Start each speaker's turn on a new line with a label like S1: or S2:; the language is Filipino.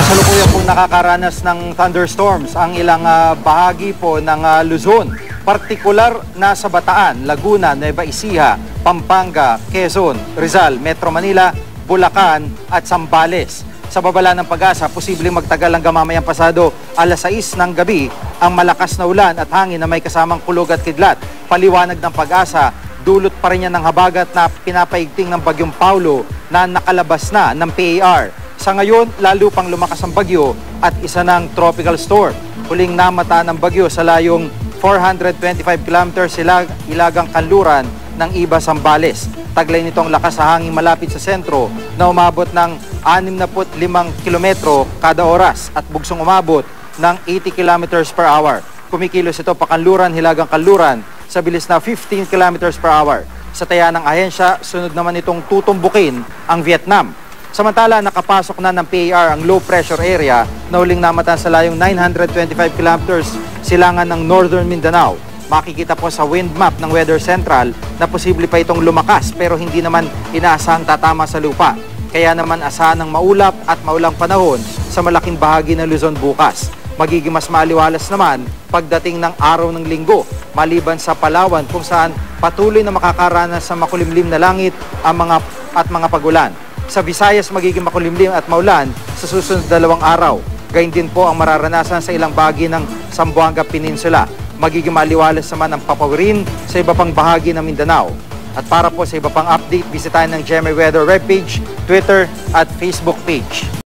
S1: Kasalukuyan pong nakakaranas ng thunderstorms ang ilang bahagi po ng Luzon. Partikular na sa Bataan, Laguna, Nueva Ecija, Pampanga, Quezon, Rizal, Metro Manila, Bulacan at Zambales. Sa babala ng Pag-asa, posibleng magtagal hanggang mamayang pasado alas 6 ng gabi ang malakas na ulan at hangin na may kasamang kulog at kidlat. Paliwanag ng Pag-asa, dulot pa rin yan ng habagat na pinapaigting ng Bagyong Paulo na nakalabas na ng PAR. Sa ngayon, lalo pang lumakas ang bagyo at isa ng tropical storm. Huling namata ng bagyo sa layong 425 kilometers ilagang kanluran ng Iba, Zambales. Taglay nito ang lakas sa hangin malapit sa sentro na umabot ng 65 kilometro kada oras at bugsong umabot ng 80 kilometers per hour. Kumikilos ito pakanluran, hilagang kanluran sa bilis na 15 kilometers per hour. Sa taya ng ahensya, sunod naman itong tutumbukin ang Vietnam. Samantala, nakapasok na ng PAR ang low pressure area na huling namatan sa layong 925 kilometers silangan ng Northern Mindanao. Makikita po sa wind map ng Weather Central na posible pa itong lumakas pero hindi naman inaasahang tatama sa lupa. Kaya naman asahan ng maulap at maulang panahon sa malaking bahagi ng Luzon bukas. Magiging mas maaliwalas naman pagdating ng araw ng Linggo, maliban sa Palawan kung saan patuloy na makakaranas sa makulimlim na langit ang mga pagulan. Sa Visayas magiging makulimlim at maulan sa susunod 2 araw. Gayun din po ang mararanasan sa ilang bahagi ng Zamboanga Peninsula. Magiging maliwalas naman ang papawirin sa iba pang bahagi ng Mindanao. At para po sa iba pang update, bisitahin ng GMA Weather webpage, Twitter at Facebook page.